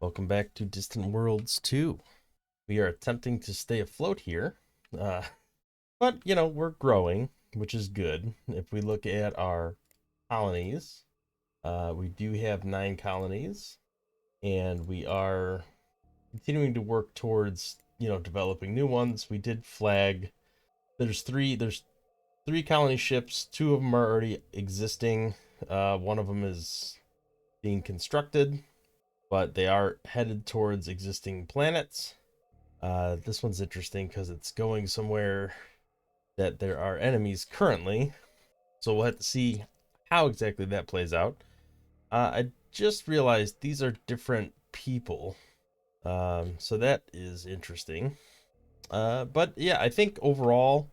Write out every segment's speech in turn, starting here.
Welcome back to Distant Worlds 2. We are attempting to stay afloat here, uh, but we're growing, which is good. If we look at our colonies, we do have 9 colonies, and we are continuing to work towards developing new ones. We did flag. There's three colony ships. Two of them are already existing. One of them is being constructed, but they are headed towards existing planets. This one's interesting because it's going somewhere that there are enemies currently. So we'll have to see how exactly that plays out. I just realized these are different people. So that is interesting. But yeah, I think overall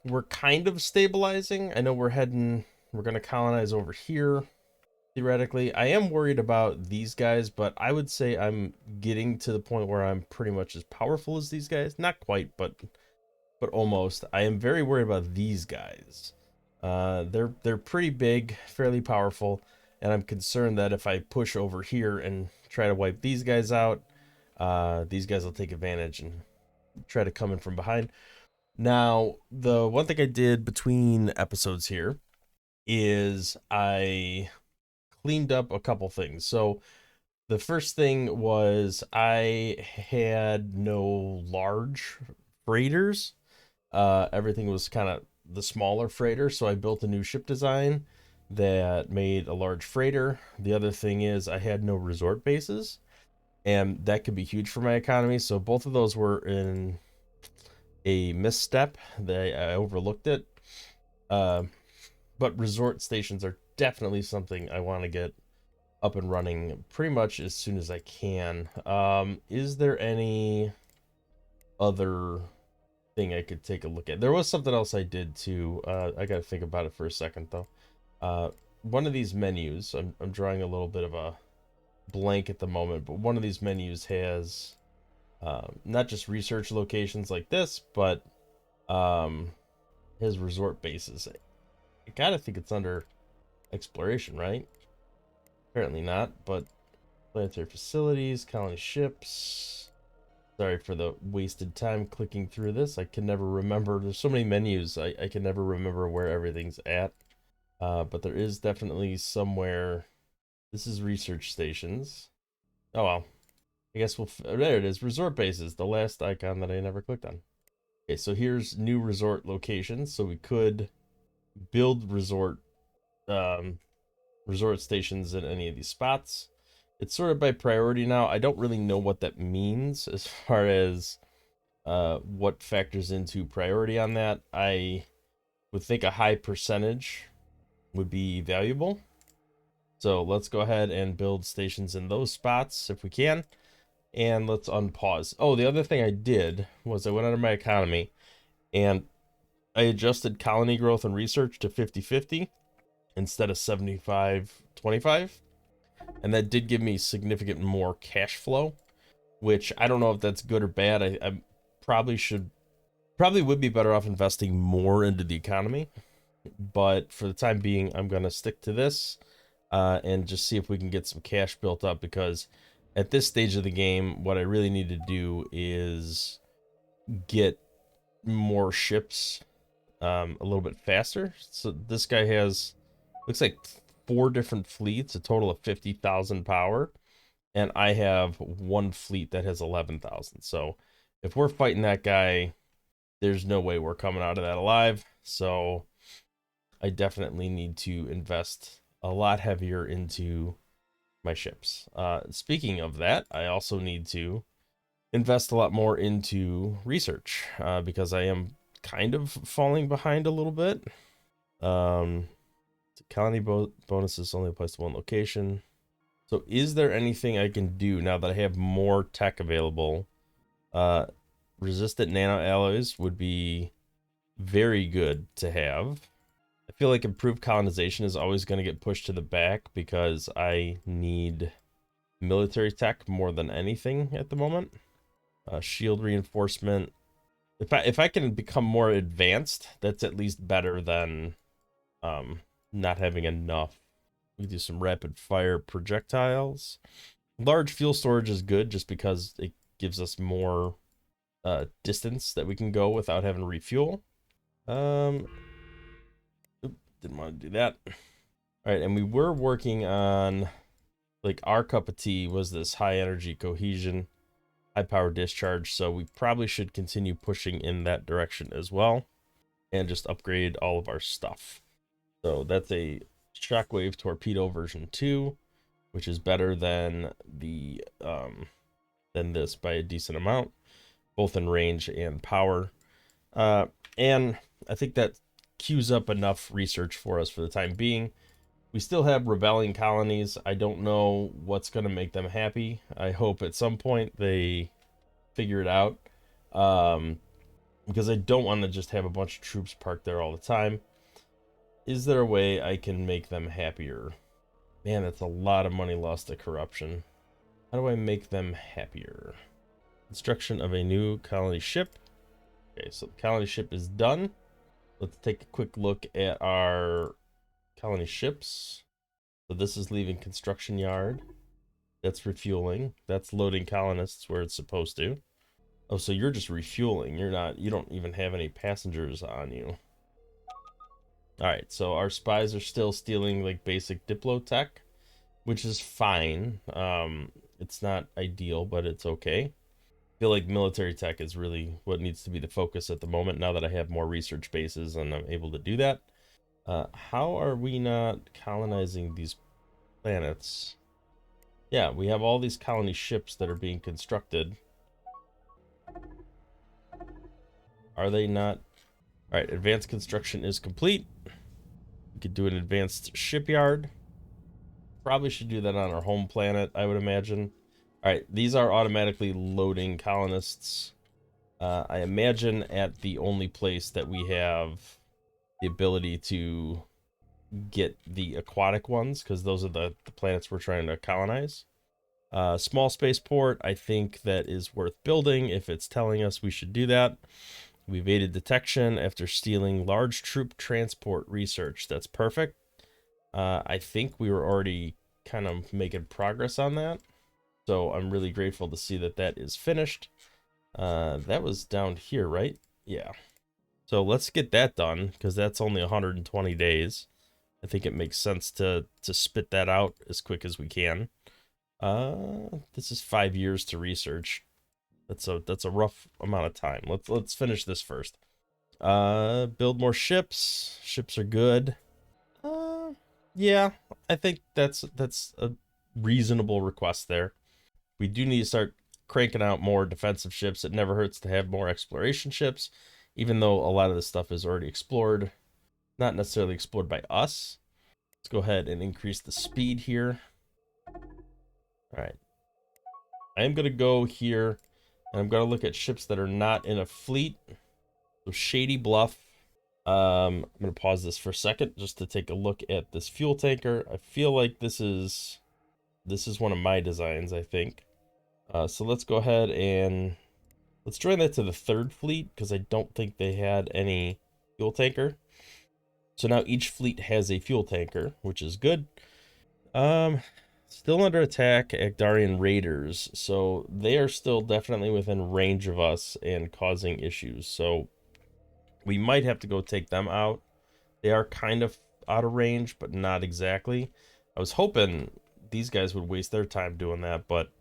we're kind of stabilizing. I know we're going to colonize over here theoretically. I am worried about these guys, but I would say I'm getting to the point where I'm pretty much as powerful as these guys. Not quite, but almost. I am very worried about these guys. They're pretty big, fairly powerful, and I'm concerned that if I push over here and try to wipe these guys out, these guys will take advantage and try to come in from behind. Now, the one thing I did between episodes here is I cleaned up a couple things. So the first thing was I had no large freighters. Everything was kind of the smaller freighter, so I built a new ship design that made a large freighter. The other thing is I had no resort bases, and that could be huge for my economy. So both of those were in a misstep. I overlooked it. But resort stations are definitely something I want to get up and running pretty much as soon as I can. Is there any other thing I could take a look at? There was something else I did too. I got to think about it for a second though. One of these menus, I'm drawing a little bit of a blank at the moment, but one of these menus has not just research locations like this, but has resort bases. I gotta think it's under exploration, right? Apparently not, but planetary facilities, colony ships. Sorry for the wasted time clicking through this. I can never remember. There's so many menus. I can never remember where everything's at. But there is definitely somewhere. This is research stations. Oh well. I guess there it is. Resort bases. The last icon that I never clicked on. Okay, so here's new resort locations. So we could build um, resort stations in any of these spots. It's sort of by priority now. I don't really know what that means as far as what factors into priority on that. I would think a high percentage would be valuable. So let's go ahead and build stations in those spots if we can. And let's unpause. Oh, the other thing I did was I went under my economy and I adjusted colony growth and research to 50-50 instead of 75-25. And that did give me significant more cash flow, which I don't know if that's good or bad. I probably would be better off investing more into the economy, but for the time being, I'm going to stick to this and just see if we can get some cash built up, because at this stage of the game, what I really need to do is get more ships a little bit faster. So this guy has, looks like 4 different fleets, a total of 50,000 power, and I have one fleet that has 11,000. So if we're fighting that guy, there's no way we're coming out of that alive. So I definitely need to invest a lot heavier into my ships. Speaking of that, I also need to invest a lot more into research because I am kind of falling behind a little bit. Colony bonuses only applies to one location. So is there anything I can do now that I have more tech available? Resistant nano alloys would be very good to have. I feel like improved colonization is always going to get pushed to the back because I need military tech more than anything at the moment. Shield reinforcement. If I can become more advanced, that's at least better than not having enough. We do some rapid fire projectiles. Large fuel storage is good just because it gives us more distance that we can go without having to refuel. Didn't want to do that. All right, and we were working on, like, our cup of tea was this high energy cohesion, high power discharge, so we probably should continue pushing in that direction as well and just upgrade all of our stuff. So that's a shockwave torpedo version 2, which is better than the than this by a decent amount, both in range and power. And I think that queues up enough research for us for the time being. We still have rebelling colonies. I don't know what's going to make them happy. I hope at some point they figure it out. Because I don't want to just have a bunch of troops parked there all the time. Is there a way I can make them happier? Man, that's a lot of money lost to corruption. How do I make them happier? Construction of a new colony ship. Okay, so the colony ship is done. Let's take a quick look at our colony ships. So this is leaving construction yard. That's refueling. That's loading colonists where it's supposed to. Oh, so you're just refueling. You don't even have any passengers on you. All right, so our spies are still stealing like basic Diplo tech, which is fine. It's not ideal, but it's okay. I feel like military tech is really what needs to be the focus at the moment now that I have more research bases and I'm able to do that. How are we not colonizing these planets? Yeah, we have all these colony ships that are being constructed. Are they not? All right, advanced construction is complete. We could do an advanced shipyard. Probably should do that on our home planet, I would imagine. All right, these are automatically loading colonists. I imagine at the only place that we have the ability to get the aquatic ones, because those are the planets we're trying to colonize. Small spaceport, I think that is worth building if it's telling us we should do that. We evaded detection after stealing large troop transport research. That's perfect. I think we were already kind of making progress on that. So I'm really grateful to see that that is finished. That was down here, right? Yeah. So let's get that done, because that's only 120 days. I think it makes sense to spit that out as quick as we can. This is 5 years to research. That's a rough amount of time. Let's finish this first. Build more ships. Ships are good. Yeah, I think that's a reasonable request there. We do need to start cranking out more defensive ships. It never hurts to have more exploration ships, even though a lot of this stuff is already explored. Not necessarily explored by us. Let's go ahead and increase the speed here. All right. I am going to go here, and I'm going to look at ships that are not in a fleet. So Shady Bluff. I'm going to pause this for a second just to take a look at this fuel tanker. I feel like this is one of my designs, I think. So let's go ahead and let's join that to the third fleet, because I don't think they had any fuel tanker. So now each fleet has a fuel tanker, which is good. Still under attack, Agdarian raiders. So they are still definitely within range of us and causing issues. So we might have to go take them out. They are kind of out of range, but not exactly. I was hoping these guys would waste their time doing that, but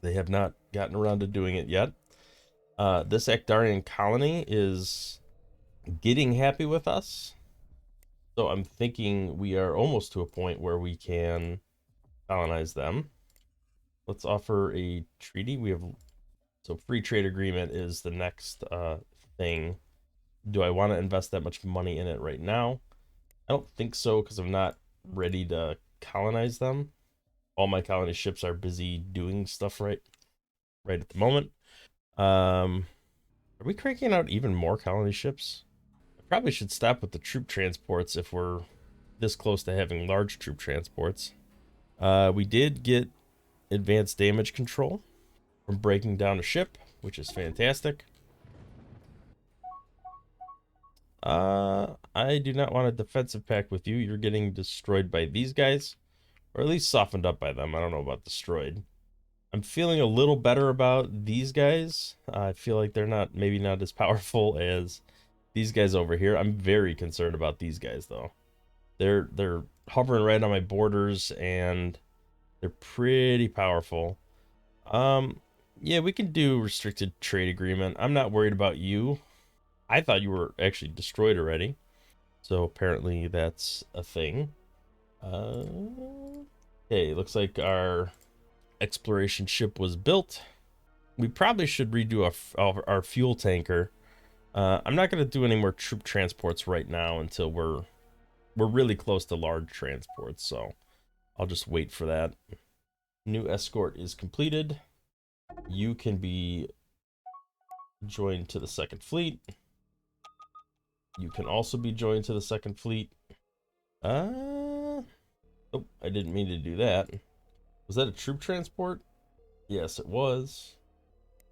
they have not gotten around to doing it yet. This Agdarian colony is getting happy with us. So I'm thinking we are almost to a point where we can colonize them. Let's offer a treaty. So free trade agreement is the next thing. Do I want to invest that much money in it right now? I don't think so, because I'm not ready to colonize them. All my colony ships are busy doing stuff right at the moment. Are we cranking out even more colony ships? I probably should stop with the troop transports if we're this close to having large troop transports. We did get advanced damage control from breaking down a ship, which is fantastic. I do not want a defensive pact with you. You're getting destroyed by these guys, or at least softened up by them. I don't know about destroyed. I'm feeling a little better about these guys. I feel like they're not maybe not as powerful as these guys over here. I'm very concerned about these guys though. They're hovering right on my borders and they're pretty powerful. Yeah, we can do restricted trade agreement. I'm not worried about you. I thought you were actually destroyed already. So apparently that's a thing. Okay, looks like our exploration ship was built. We probably should redo our fuel tanker. I'm not going to do any more troop transports right now until we're really close to large transports, so I'll just wait for that. New escort is completed. You can be joined to the second fleet. You can also be joined to the second fleet. Oh, I didn't mean to do that. Was that a troop transport? Yes, it was.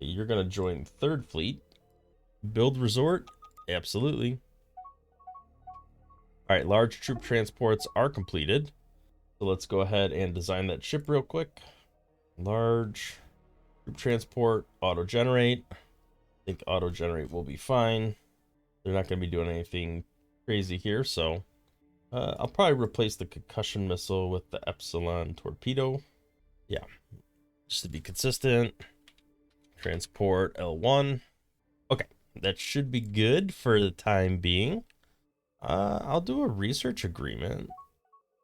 You're gonna join third fleet. Build resort? Absolutely. All right, large troop transports are completed. So let's go ahead and design that ship real quick. Large troop transport, auto generate. I think auto generate will be fine. They're not going to be doing anything crazy here, so I'll probably replace the concussion missile with the Epsilon torpedo. Yeah, just to be consistent. Transport L1. Okay, that should be good for the time being. I'll do a research agreement.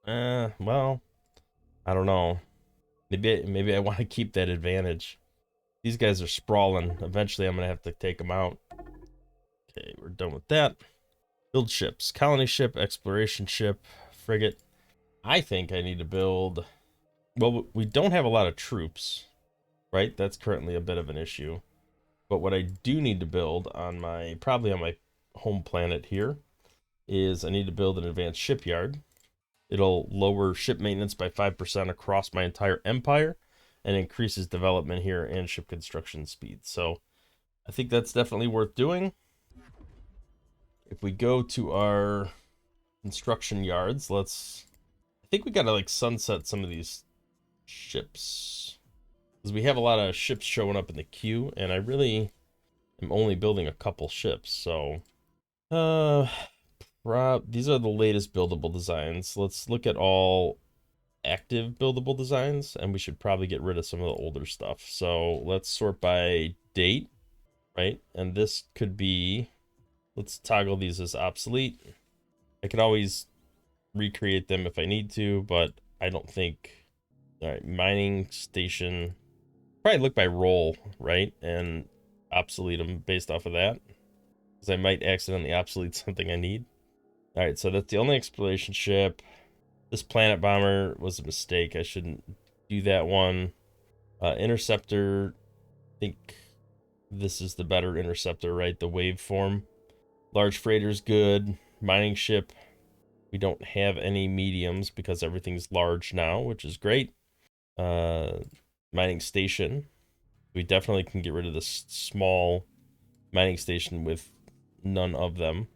Well, I don't know. Maybe I want to keep that advantage. These guys are sprawling. Eventually, I'm gonna have to take them out. Okay, we're done with that. Build ships. Colony ship, exploration ship, frigate. I think I need to build... Well, we don't have a lot of troops, right? That's currently a bit of an issue. But what I do need to build on my... Probably on my home planet here is I need to build an advanced shipyard. It'll lower ship maintenance by 5% across my entire empire and increases development here and ship construction speed. So I think that's definitely worth doing. If we go to our construction yards, I think we gotta like sunset some of these ships. Because we have a lot of ships showing up in the queue, and I really am only building a couple ships, so... these are the latest buildable designs. Let's look at all active buildable designs, and we should probably get rid of some of the older stuff. So let's sort by date, right? And this could be... Let's toggle these as obsolete. I can always recreate them if I need to, but I don't think... All right, mining station. Probably look by role, right? And obsolete them based off of that. Because I might accidentally obsolete something I need. All right, so that's the only exploration ship. This planet bomber was a mistake. I shouldn't do that one. Interceptor. I think this is the better interceptor, right? The waveform. Large freighter's good. Mining ship. We don't have any mediums because everything's large now, which is great. Mining station. We definitely can get rid of this small mining station with none of them.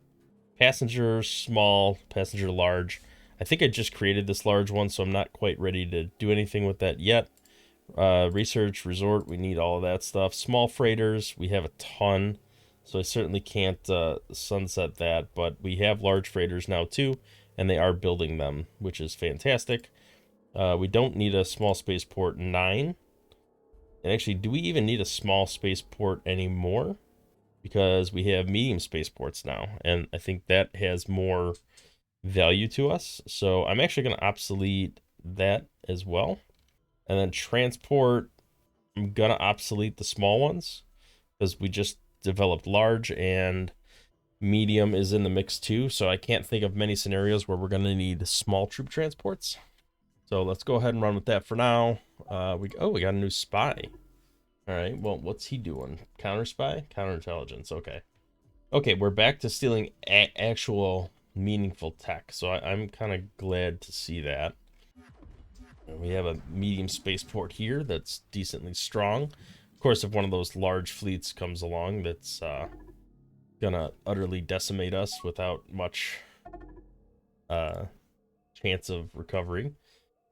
Passenger small, passenger large. I think I just created this large one, so I'm not quite ready to do anything with that yet. Research, resort, we need all of that stuff. Small freighters, we have a ton, so I certainly can't sunset that, but we have large freighters now too, and they are building them, which is fantastic. We don't need a small spaceport 9. And actually, do we even need a small spaceport anymore? Because we have medium spaceports now, and I think that has more value to us. So I'm actually going to obsolete that as well. And then transport, I'm going to obsolete the small ones because we just developed large, and medium is in the mix too. So I can't think of many scenarios where we're going to need small troop transports. So let's go ahead and run with that for now. We got a new spy. All right, well, what's he doing? Counter spy? Counterintelligence, okay. Okay, we're back to stealing actual meaningful tech, so I'm kind of glad to see that. And we have a medium spaceport here that's decently strong. Of course, if one of those large fleets comes along that's gonna utterly decimate us without much chance of recovery.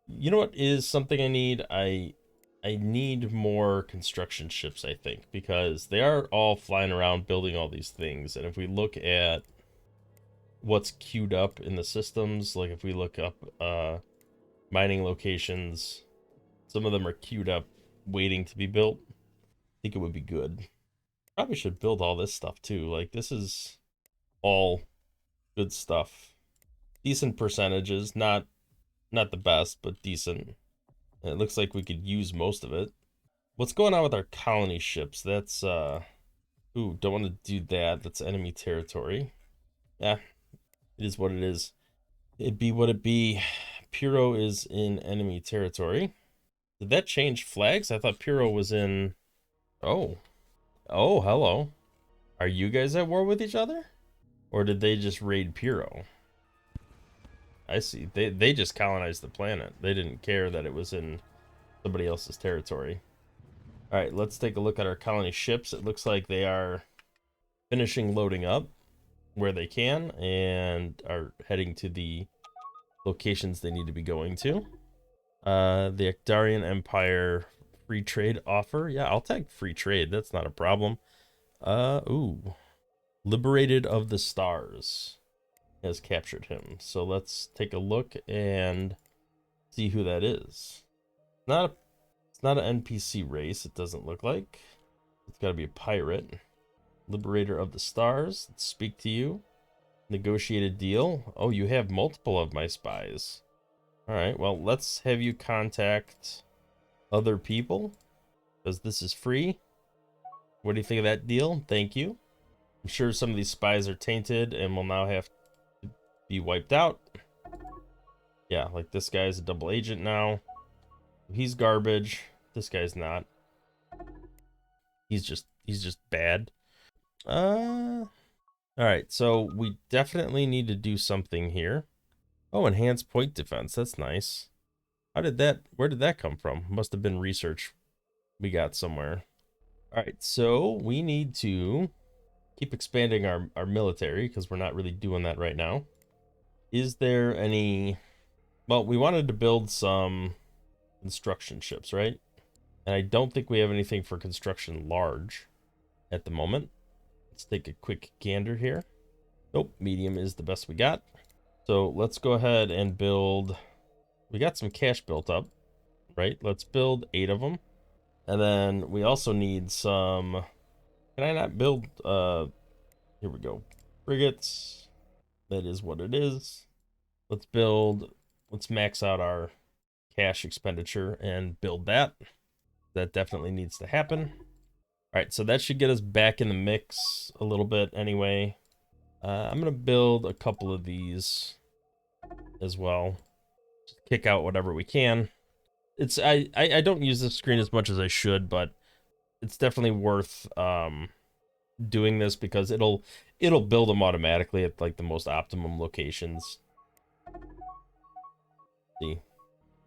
You know what is something I need? I I need more construction ships, I think, because they are all flying around building all these things. And if we look at what's queued up in the systems, like if we look up mining locations, some of them are queued up waiting to be built. I think it would be good. Probably should build all this stuff too. Like this is all good stuff. Decent percentages, not the best, but decent. And it looks like we could use most of it. What's going on with our colony ships? That's ooh, don't want to do that. That's enemy territory. Yeah, it is what it is. It be what it be. Puro is in enemy territory. Did that change flags? I thought Puro was in. Oh. Oh, hello. Are you guys at war with each other? Or did they just raid Puro? I see. They just colonized the planet. They didn't care that it was in somebody else's territory. Alright, let's take a look at our colony ships. It looks like they are finishing loading up where they can and are heading to the locations they need to be going to. The Actarian Empire free trade offer. Yeah, I'll take free trade. That's not a problem. Ooh. Liberated of the Stars has captured him. So let's take a look and see who that is. It's not an NPC race, it doesn't look like. It's got to be a pirate. Liberator of the Stars. Let's speak to you. Negotiated deal. Oh, you have multiple of my spies. All right, well, let's have you contact other people because this is free. What do you think of that deal? Thank you. I'm sure some of these spies are tainted and will now have to be wiped out. Yeah, like this guy's a double agent now. He's garbage. This guy's not. He's just bad. All right, so we definitely need to do something here. Oh, enhanced point defense. That's nice. Where did that come from? Must have been research we got somewhere. All right, so we need to keep expanding our military because we're not really doing that right now. Is there any... Well, we wanted to build some construction ships, right? And I don't think we have anything for construction large at the moment. Let's take a quick gander here. Nope, medium is the best we got. So let's go ahead and build... We got some cash built up, right? Let's build 8 of them. And then we also need some... Can I not build... Here we go. Frigates. That is what it is. Let's build... Let's max out our cash expenditure and build that. That definitely needs to happen. All right, so that should get us back in the mix a little bit anyway. I'm going to build a couple of these as well. Just kick out whatever we can. It's I don't use this screen as much as I should, but it's definitely worth doing this because it'll build them automatically at like the most optimum locations. See.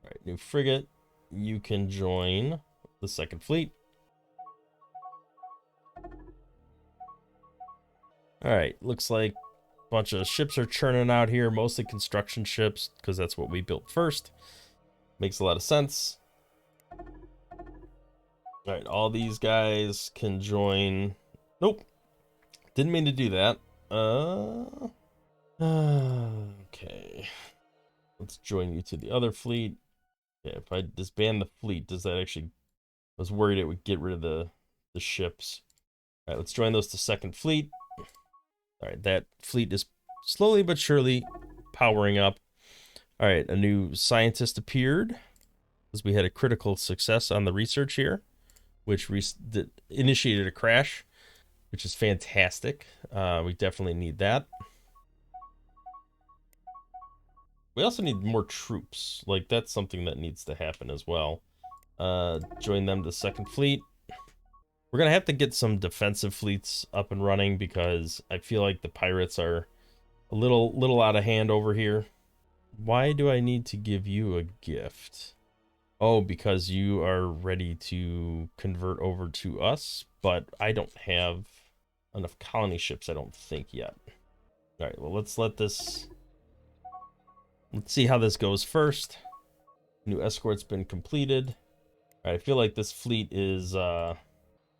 All right, new frigate. You can join the second fleet. All right, looks like a bunch of ships are churning out here, mostly construction ships because that's what we built first. Makes a lot of sense. All right, all these guys can join. Nope, didn't mean to do that. Okay. Let's join you to the other fleet. Yeah, if I disband the fleet, does that actually... I was worried it would get rid of the ships. All right, let's join those to second fleet. All right, that fleet is slowly but surely powering up. All right, a new scientist appeared because we had a critical success on the research here, which initiated a crash, which is fantastic. We definitely need that. We also need more troops. Like, that's something that needs to happen as well. Join them to second fleet. We're gonna have to get some defensive fleets up and running because I feel like the pirates are a little out of hand over here. Why do I need to give you a gift? Oh, because you are ready to convert over to us, but I don't have enough colony ships, I don't think, yet. All right, well, let's see how this goes first. New escort's been completed. I feel like this fleet is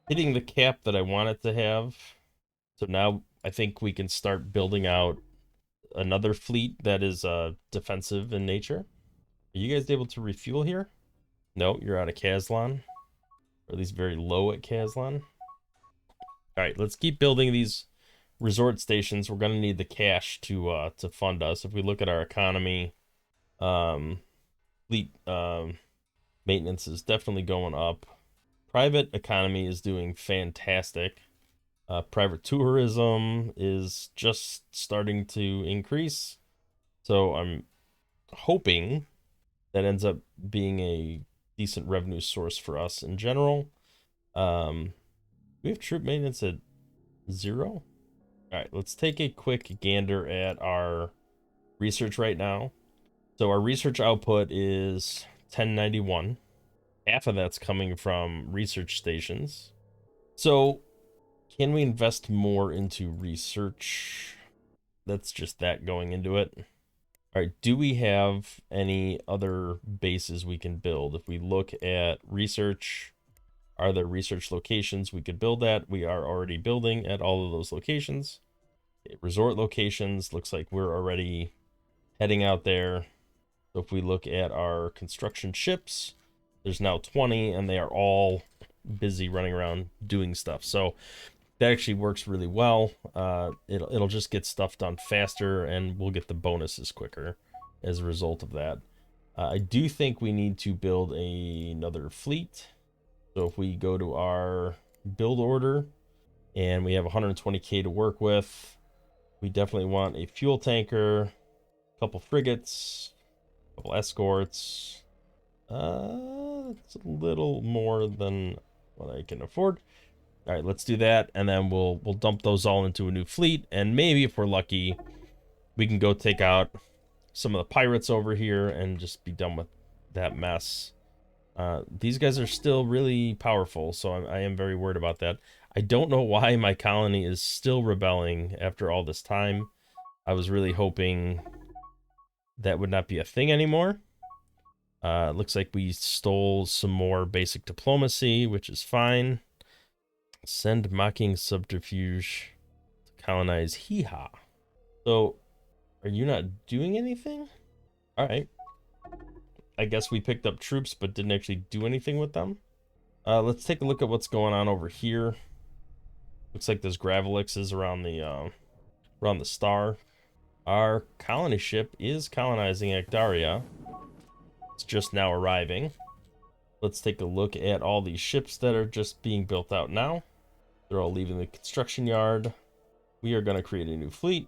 hitting the cap that I want it to have. So now I think we can start building out another fleet that is defensive in nature. Are you guys able to refuel here? No, you're out of Kazlan. Or at least very low at Kazlan. Alright, let's keep building these resort stations. We're gonna need the cash to fund us. If we look at our economy, fleet maintenance is definitely going up. Private economy is doing fantastic. Private tourism is just starting to increase. So I'm hoping that ends up being a decent revenue source for us in general. We have troop maintenance at 0. All right, let's take a quick gander at our research right now. So our research output is 1091. Half of that's coming from research stations. So can we invest more into research? That's just that going into it. All right, do we have any other bases we can build? If we look at research, are there research locations we could build at? We are already building at all of those locations. Resort locations, looks like we're already heading out there. So if we look at our construction ships, there's now 20 and they are all busy running around doing stuff. So that actually works really well. It'll just get stuff done faster and we'll get the bonuses quicker as a result of that. I do think we need to build another fleet. So if we go to our build order and we have 120k to work with, we definitely want a fuel tanker, a couple frigates, a couple escorts. It's a little more than what I can afford. All right, let's do that, and then we'll dump those all into a new fleet, and maybe if we're lucky, we can go take out some of the pirates over here and just be done with that mess. These guys are still really powerful, so I am very worried about that. I don't know why my colony is still rebelling after all this time. I was really hoping that would not be a thing anymore. Looks like we stole some more basic diplomacy, which is fine. Send mocking subterfuge to colonize Hee-Ha. So, are you not doing anything? Alright. I guess we picked up troops but didn't actually do anything with them. Let's take a look at what's going on over here. Looks like there's Gravelixes around the star. Our colony ship is colonizing Ecdaria. It's just now arriving. Let's take a look at all these ships that are just being built out now. They're all leaving the construction yard. We are going to create a new fleet.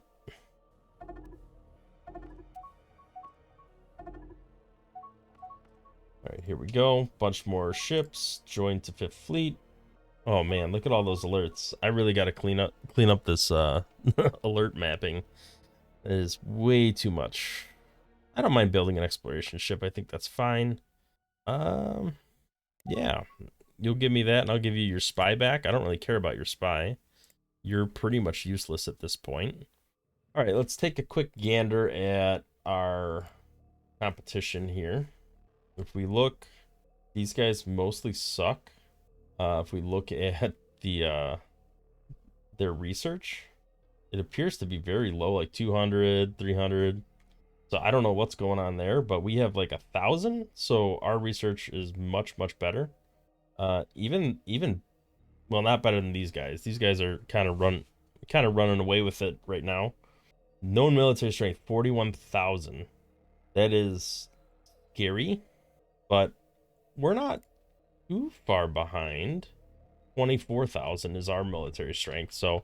All right, here we go. Bunch more ships. Join to 5th Fleet. Oh man, look at all those alerts. I really got to clean up this alert mapping. It is way too much. I don't mind building an exploration ship. I think that's fine. Yeah. You'll give me that and I'll give you your spy back. I don't really care about your spy. You're pretty much useless at this point. All right, let's take a quick gander at our competition here. If we look, these guys mostly suck. If we look at their research, it appears to be very low, like 200, 300. So I don't know what's going on there, but we have like 1,000. So our research is much, much better. Even well, not better than these guys. These guys are kind of running away with it right now. Known military strength 41,000. That is scary, but we're not too far behind. 24,000 is our military strength, so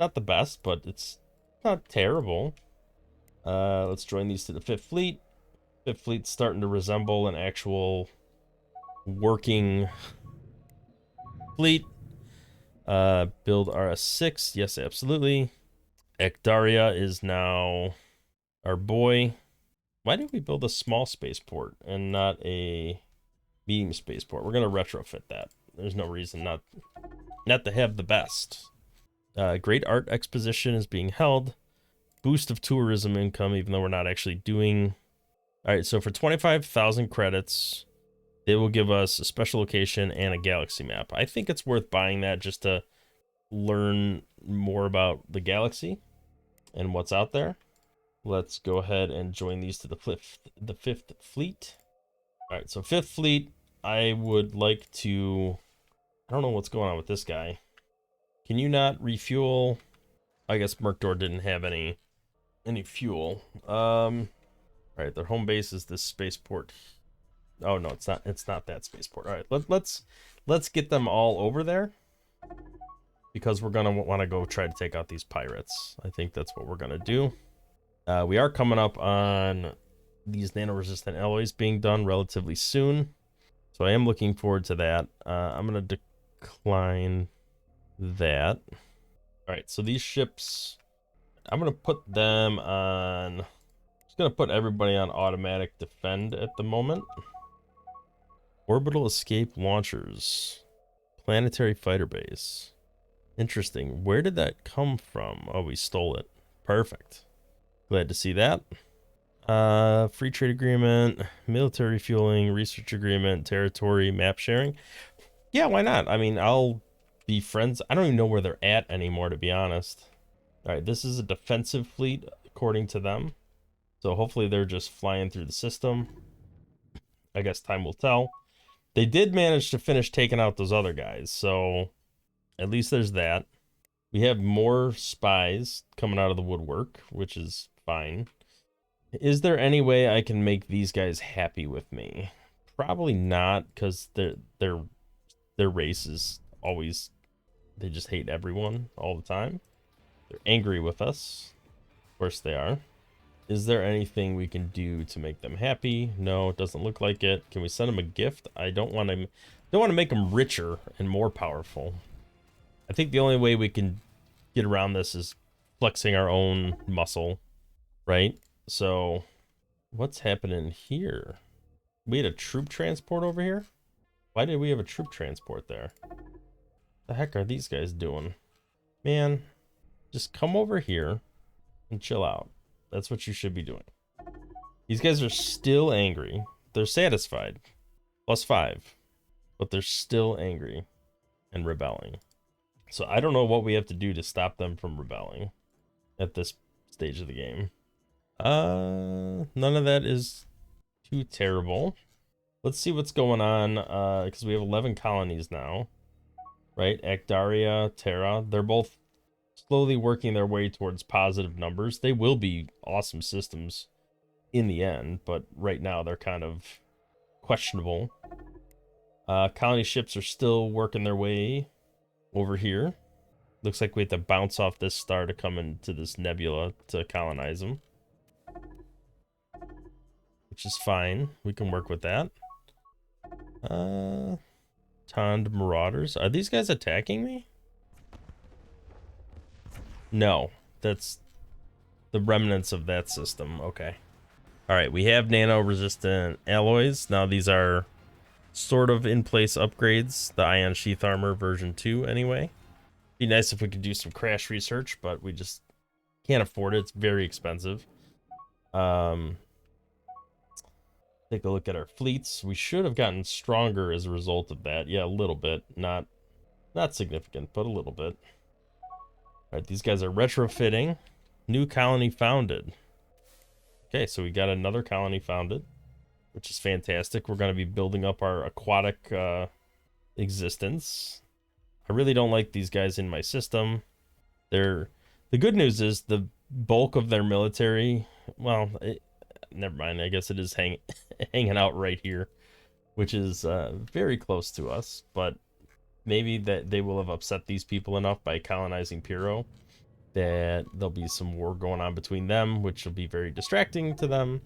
not the best, but it's not terrible. Let's join these to the 5th Fleet. 5th Fleet's starting to resemble an actual working fleet. Build RS6. Yes, absolutely. Ecdaria is now our boy. Why did we build a small spaceport and not a medium spaceport? We're going to retrofit that. There's no reason not to have the best. Great art exposition is being held. Boost of tourism income, even though we're not actually doing... All right, so for 25,000 credits, They will give us a special location and a galaxy map. I think it's worth buying that just to learn more about the galaxy and what's out there. Let's go ahead and join these to the fifth fleet. All right, so fifth fleet, I would like to, I don't know what's going on with this guy. Can you not refuel? I guess Mercdor didn't have any fuel. All right, their home base is this spaceport. Oh no, it's not. It's not that spaceport. All right, let's get them all over there because we're gonna want to go try to take out these pirates. I think that's what we're gonna do. We are coming up on these nano-resistant alloys being done relatively soon, so I am looking forward to that. I'm gonna decline that. All right, so these ships, I'm gonna put them on. Just gonna put everybody on automatic defend at the moment. Orbital escape launchers, planetary fighter base. Interesting. Where did that come from? Oh, we stole it. Perfect. Glad to see that. Free trade agreement, military fueling, research agreement, territory, map sharing. Yeah, why not? I mean, I'll be friends. I don't even know where they're at anymore, to be honest. All right, this is a defensive fleet, according to them. So hopefully they're just flying through the system. I guess time will tell. They did manage to finish taking out those other guys, so at least there's that. We have more spies coming out of the woodwork, which is fine. Is there any way I can make these guys happy with me? Probably not, because their race is always, they just hate everyone all the time. They're angry with us. Of course they are. Is there anything we can do to make them happy? No, it doesn't look like it. Can we send them a gift? I don't want to make them richer and more powerful. I think the only way we can get around this is flexing our own muscle, right? So what's happening here? We had a troop transport over here? Why did we have a troop transport there? The heck are these guys doing? Man, just come over here and chill out. That's what you should be doing. These guys are still angry. They're satisfied. +5. But they're still angry and rebelling. So I don't know what we have to do to stop them from rebelling at this stage of the game. None of that is too terrible. Let's see what's going on, because we have 11 colonies now, right? Acdaria, Terra, they're both slowly working their way towards positive numbers. They will be awesome systems in the end, but right now they're kind of questionable. Colony ships are still working their way over here. Looks like we have to bounce off this star to come into this nebula to colonize them, which is fine. We can work with that. Tond Marauders. Are these guys attacking me? No, that's the remnants of that system. Okay. All right, we have nano-resistant alloys. Now these are sort of in-place upgrades. The ion sheath armor version 2 anyway. Be nice if we could do some crash research, but we just can't afford it. It's very expensive. Take a look at our fleets. We should have gotten stronger as a result of that. Yeah, a little bit. Not significant, but a little bit. All right, these guys are retrofitting. New colony founded. Okay, so we got another colony founded, which is fantastic. We're going to be building up our aquatic existence. I really don't like these guys in my system. The good news is the bulk of their military, well, never mind. I guess it is hanging out right here, which is very close to us. But maybe that they will have upset these people enough by colonizing Piro that there'll be some war going on between them, which will be very distracting to them.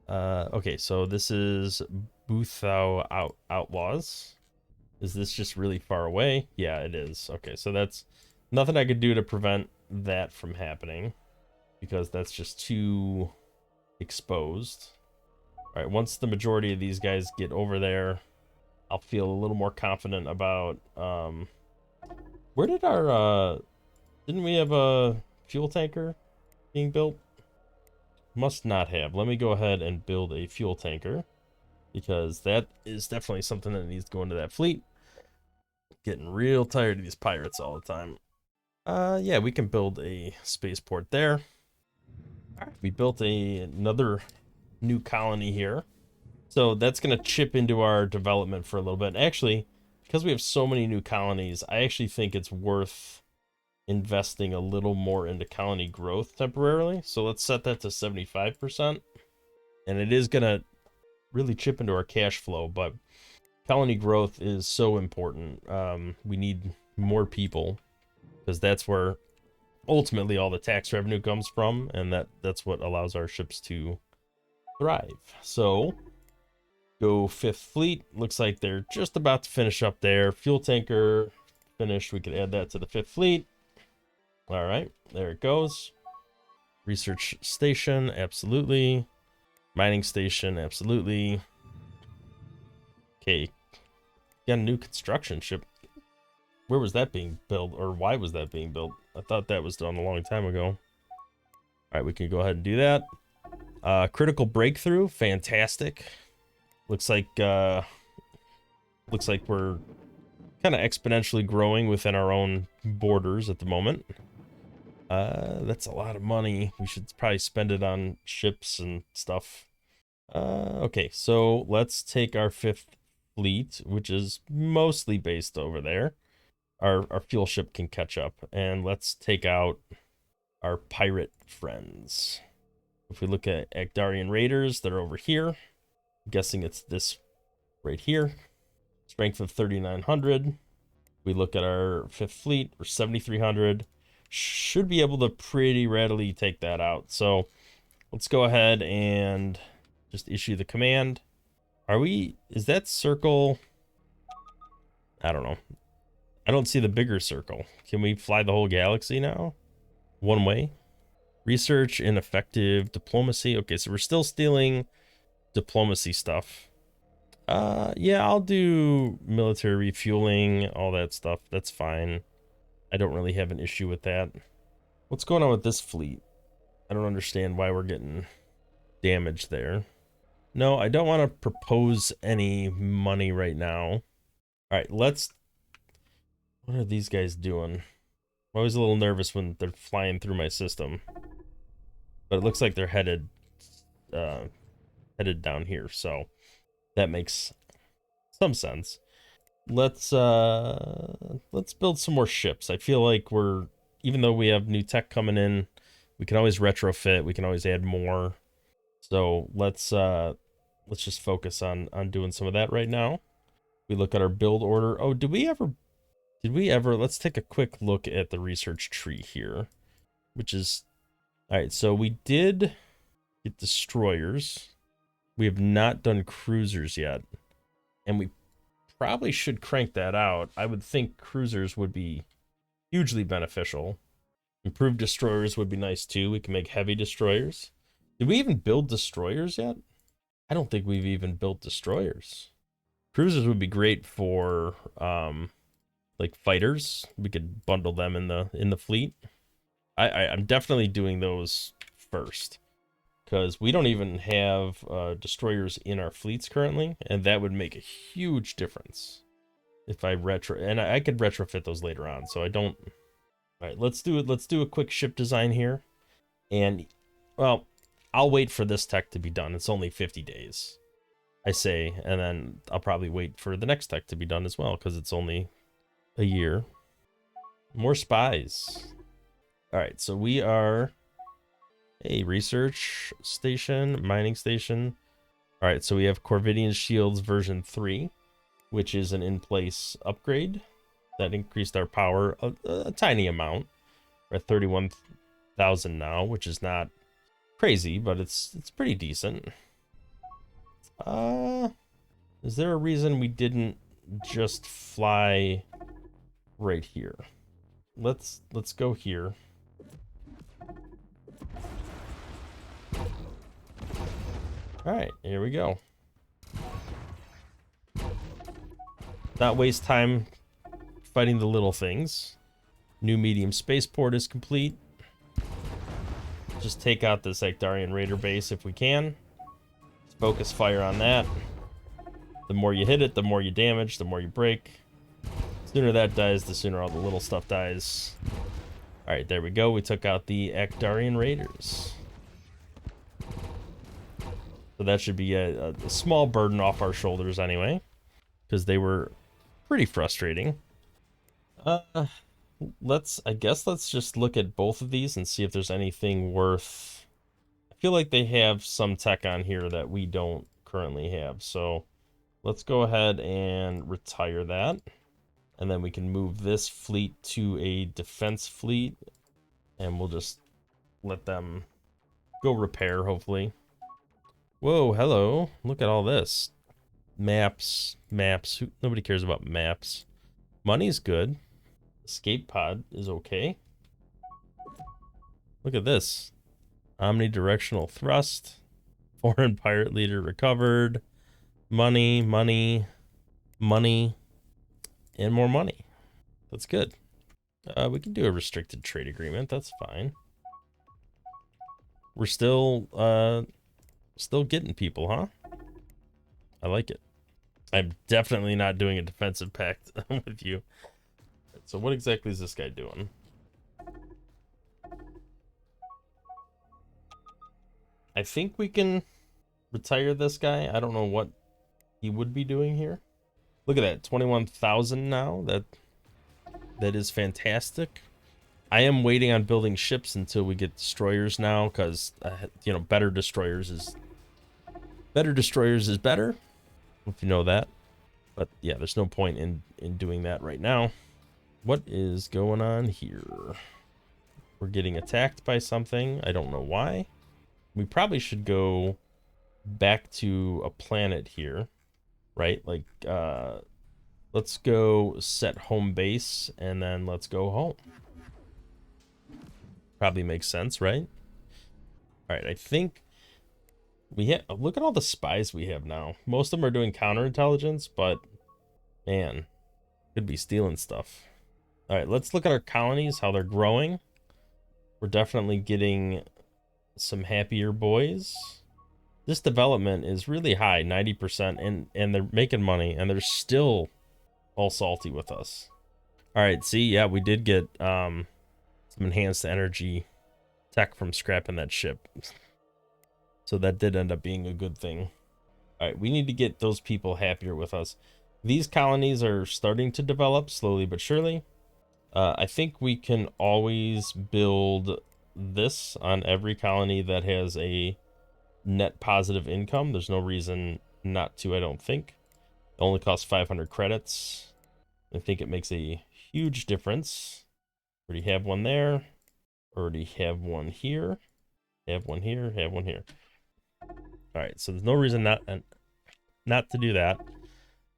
Okay, so this is Buthau Outlaws. Is this just really far away? Yeah, it is. Okay, so that's nothing I could do to prevent that from happening because that's just too exposed. All right, once the majority of these guys get over there, I'll feel a little more confident about where did our didn't we have a fuel tanker being built? Must not have. Let me go ahead and build a fuel tanker because that is definitely something that needs to go into that fleet. Getting real tired of these pirates all the time. Yeah, we can build a spaceport there. All right, we built another new colony here. So that's going to chip into our development for a little bit. Actually, because we have so many new colonies, I actually think it's worth investing a little more into colony growth temporarily. So let's set that to 75%. And it is going to really chip into our cash flow, but colony growth is so important. We need more people because that's where ultimately all the tax revenue comes from, and that's what allows our ships to thrive. So go 5th Fleet. Looks like they're just about to finish up there. Fuel tanker finished. We could add that to the 5th Fleet. All right, there it goes. Research station, absolutely. Mining station, absolutely. Okay, got a new construction ship. Where was that being built, or why was that being built? I thought that was done a long time ago. All right, we can go ahead and do that. Critical breakthrough, fantastic. Looks like we're kind of exponentially growing within our own borders at the moment. That's a lot of money. We should probably spend it on ships and stuff. Okay, so let's take our 5th Fleet, which is mostly based over there. Our fuel ship can catch up, and let's take out our pirate friends. If we look at Agdarian Raiders, they're over here. I'm guessing it's this right here. Strength of 3,900. We look at our 5th Fleet, we're 7,300. Should be able to pretty readily take that out. So let's go ahead and just issue the command. Is that circle? I don't know. I don't see the bigger circle. Can we fly the whole galaxy now? One way? Research and effective diplomacy. Okay, so we're still stealing diplomacy stuff. Yeah, I'll do military refueling, all that stuff. That's fine. I don't really have an issue with that. What's going on with this fleet? I don't understand why we're getting damaged there. No, I don't want to propose any money right now. All right, what are these guys doing? I'm always a little nervous when they're flying through my system. But it looks like they're headed down here, so that makes some sense. Let's build some more ships. I feel like even though we have new tech coming in, we can always retrofit, we can always add more. So let's just focus on doing some of that right now. We look at our build order. Oh, did we ever, let's take a quick look at the research tree here, which is, all right, so we did get destroyers. We have not done cruisers yet, and we probably should crank that out. I would think cruisers would be hugely beneficial. Improved destroyers would be nice too. We can make heavy destroyers. Did we even build destroyers yet? I don't think we've even built destroyers. Cruisers would be great for like fighters. We could bundle them in the fleet. I'm definitely doing those first, because we don't even have destroyers in our fleets currently, and that would make a huge difference if I I could retrofit those later on, so I don't. All right, let's do it. Let's do a quick ship design here, and well, I'll wait for this tech to be done. It's only 50 days, I say, and then I'll probably wait for the next tech to be done as well, because it's only a year. More spies. All right, so we are a research station, mining station. All right, so we have Corvidian Shields version 3, which is an in-place upgrade that increased our power a tiny amount. We're at 31,000 now, which is not crazy, but it's pretty decent. Is there a reason we didn't just fly right here? Let's go here. All right, here we go. Not waste time fighting the little things. New medium spaceport is complete. Just take out this Agdarian Raider base if we can. Let's focus fire on that. The more you hit it, the more you damage, the more you break. The sooner that dies, the sooner all the little stuff dies. Alright, there we go. We took out the Akdarian Raiders. So that should be a small burden off our shoulders anyway, because they were pretty frustrating. I guess let's just look at both of these and see if there's anything worth. I feel like they have some tech on here that we don't currently have, so let's go ahead and retire that. And then we can move this fleet to a defense fleet, and we'll just let them go repair, hopefully. Whoa, hello. Look at all this. Maps. Nobody cares about maps. Money's good. Escape pod is okay. Look at this. Omnidirectional thrust. Foreign pirate leader recovered. Money, and more money. That's good. We can do a restricted trade agreement. That's fine. We're still getting people, huh? I like it. I'm definitely not doing a defensive pact with you. So what exactly is this guy doing? I think we can retire this guy. I don't know what he would be doing here. Look at that, 21,000 now. That is fantastic. I am waiting on building ships until we get destroyers now, because you know, better destroyers is better, if you know that. But yeah, there's no point in doing that right now. What is going on here? We're getting attacked by something. I don't know why. We probably should go back to a planet here, right? Like, let's go set home base, and then let's go home. Probably makes sense, right? All right, I think we have, look at all the spies we have now. Most of them are doing counterintelligence, but man, could be stealing stuff. All right, let's look at our colonies, how they're growing. We're definitely getting some happier boys. This development is really high, 90%, and they're making money, and they're still all salty with us. All right, see, yeah, we did get some enhanced energy tech from scrapping that ship. So that did end up being a good thing. All right, we need to get those people happier with us. These colonies are starting to develop slowly but surely. I think we can always build this on every colony that has a net positive income. There's no reason not to, I don't think. It only costs 500 credits. I think it makes a huge difference. Already have one there. Already have one here. Have one here. Have one here. All right, so there's no reason not to do that.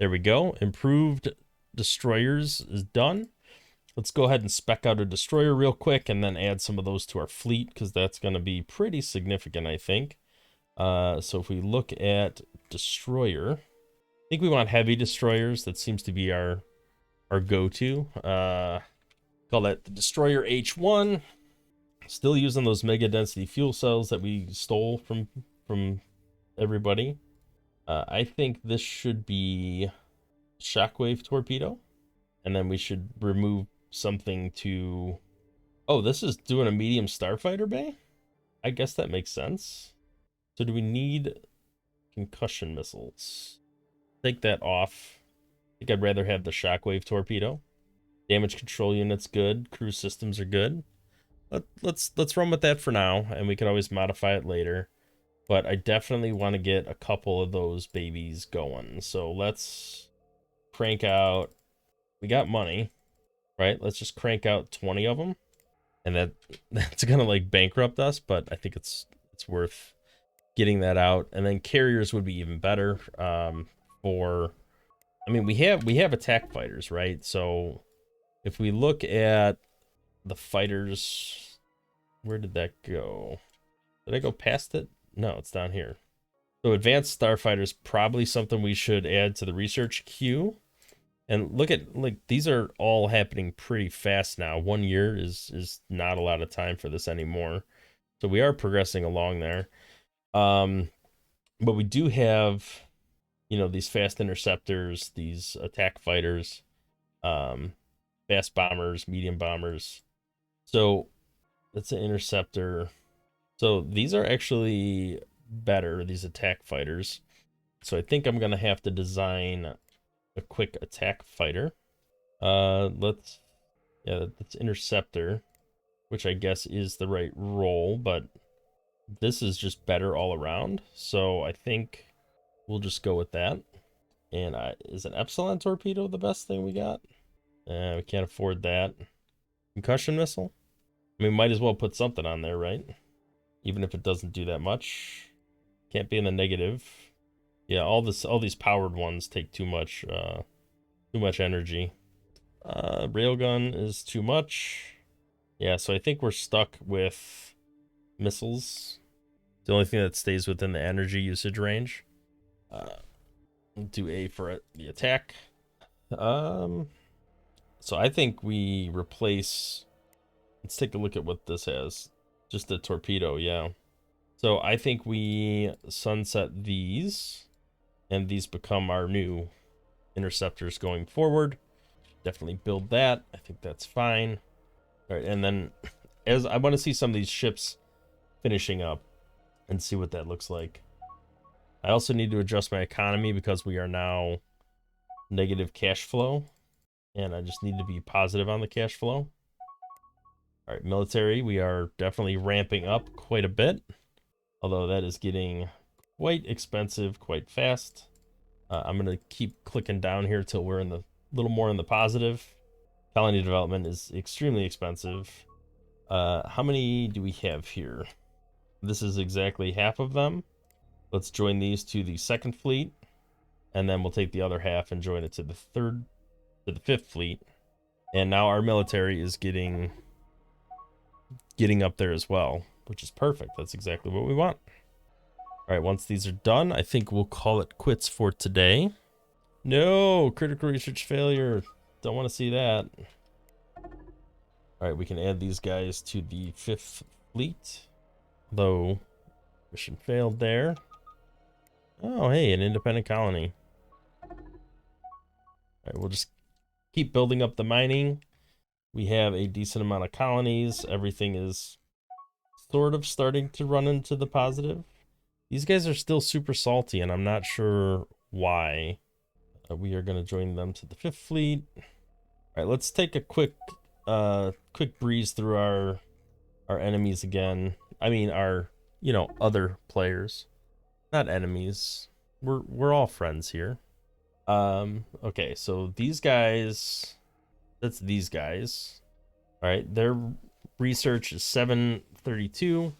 There we go. Improved destroyers is done. Let's go ahead and spec out a destroyer real quick and then add some of those to our fleet, because that's going to be pretty significant, I think. So if we look at destroyer, I think we want heavy destroyers. That seems to be our go-to. Call that the destroyer H1. Still using those mega density fuel cells that we stole from everybody. I think this should be shockwave torpedo, and then we should remove something to. Oh, this is doing a medium starfighter bay. I guess that makes sense. So do we need concussion missiles? Take that off. I think I'd rather have the shockwave torpedo. Damage control units good. Cruise systems are good. Let's run with that for now, and we can always modify it later. But I definitely want to get a couple of those babies going. So let's crank out. We got money, right? Let's just crank out 20 of them, and that's gonna like bankrupt us. But I think it's worth getting that out. And then carriers would be even better. I mean, we have attack fighters, right? So if we look at the fighters, where did that go? Did I go past it? No, it's down here. So advanced starfighters, probably something we should add to the research queue. And look at, like, these are all happening pretty fast now. 1 year is not a lot of time for this anymore. So we are progressing along there. But we do have you know, these fast interceptors, these attack fighters, um, fast bombers, medium bombers. So that's an interceptor. So these are actually better, these attack fighters. So I think I'm gonna have to design a quick attack fighter. Let's yeah, that's interceptor, which I guess is the right role, but this is just better all around. So I think we'll just go with that. And is an Epsilon torpedo the best thing we got? We can't afford that. Concussion missile? I mean, might as well put something on there, right? Even if it doesn't do that much. Can't be in the negative. Yeah, all these powered ones take too much energy. Railgun is too much. Yeah, so I think we're stuck with missiles. The only thing that stays within the energy usage range. Do A for the attack. So I think we replace. Let's take a look at what this has. Just a torpedo, yeah. So I think we sunset these, and these become our new interceptors going forward. Definitely build that. I think that's fine. All right, and then as I want to see some of these ships finishing up and see what that looks like. I also need to adjust my economy because we are now negative cash flow, and I just need to be positive on the cash flow. All right, military, we are definitely ramping up quite a bit, although that is getting quite expensive quite fast. I'm going to keep clicking down here till we're in the little more in the positive. Colony development is extremely expensive. How many do we have here? This is exactly half of them. Let's join these to the second fleet, and then we'll take the other half and join it to the fifth fleet. And now our military is getting up there as well, which is perfect. That's exactly what we want. All right, once these are done, I think we'll call it quits for today. No, critical research failure. Don't want to see that. All right, we can add these guys to the fifth fleet. Though, mission failed there. Oh, hey, an independent colony. All right, we'll just keep building up the mining. We have a decent amount of colonies. Everything is sort of starting to run into the positive. These guys are still super salty, and I'm not sure why. We are going to join them to the fifth fleet. All right, let's take a quick breeze through our enemies again. I mean, our other players, not enemies. We're all friends here. Okay, so these guys, that's these guys. All right, their research is 732.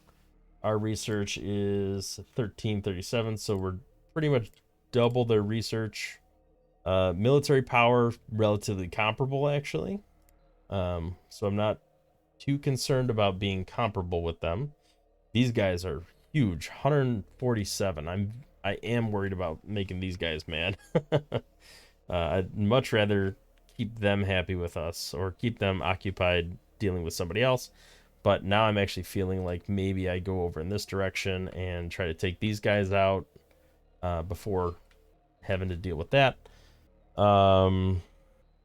Our research is 1337, so we're pretty much double their research. Military power, relatively comparable, actually. So I'm not too concerned about being comparable with them. These guys are huge, 147. I am worried about making these guys mad. I'd much rather keep them happy with us or keep them occupied dealing with somebody else. But now I'm actually feeling like maybe I go over in this direction and try to take these guys out before having to deal with that.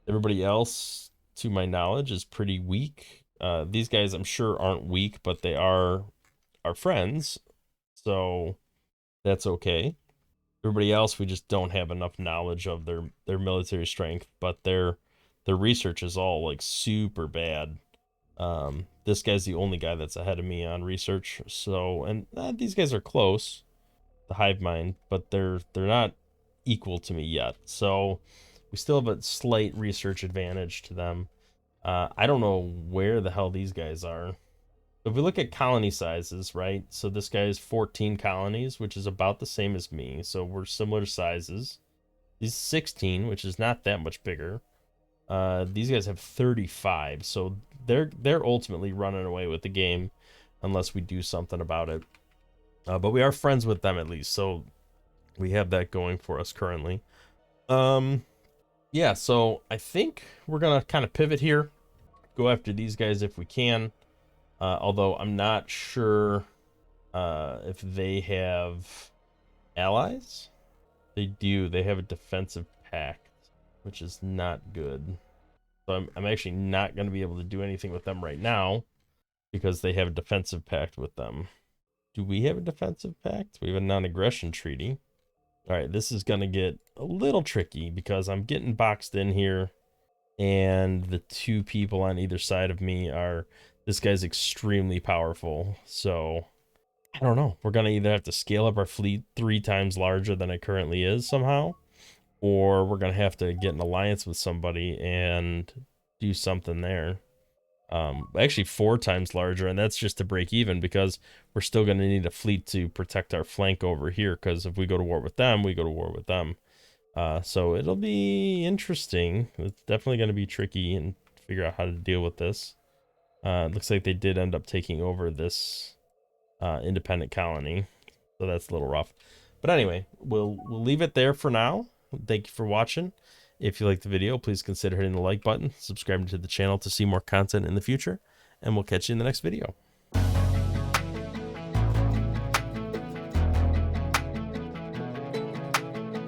Everybody else, to my knowledge, is pretty weak. These guys, I'm sure, aren't weak, but they are our friends, so that's okay. Everybody else, we just don't have enough knowledge of their military strength, but their research is all like super bad. This guy's the only guy that's ahead of me on research. So, and these guys are close, the hive mind, but they're not equal to me yet. So we still have a slight research advantage to them. I don't know where the hell these guys are. If we look at colony sizes, right? So this guy is 14 colonies, which is about the same as me. So we're similar sizes. He's 16, which is not that much bigger. These guys have 35, so they're ultimately running away with the game unless we do something about it. But we are friends with them at least, so we have that going for us currently. Yeah, so I think we're gonna kind of pivot here, go after these guys if we can. Although I'm not sure if they have allies. They do. They have a defensive pact, which is not good. So I'm actually not going to be able to do anything with them right now because they have a defensive pact with them. Do we have a defensive pact? We have a non-aggression treaty. All right, this is going to get a little tricky because I'm getting boxed in here, and the two people on either side of me are, this guy's extremely powerful. So I don't know. We're going to either have to scale up our fleet 3 times larger than it currently is somehow, or we're going to have to get an alliance with somebody and do something there. Actually 4 times larger, and that's just to break even because we're still going to need a fleet to protect our flank over here, because if we go to war with them, we go to war with them. So it'll be interesting. It's definitely going to be tricky and figure out how to deal with this. It looks like they did end up taking over this independent colony, so that's a little rough. But anyway, we'll leave it there for now. Thank you for watching. If you liked the video, please consider hitting the like button, subscribing to the channel to see more content in the future, and we'll catch you in the next video.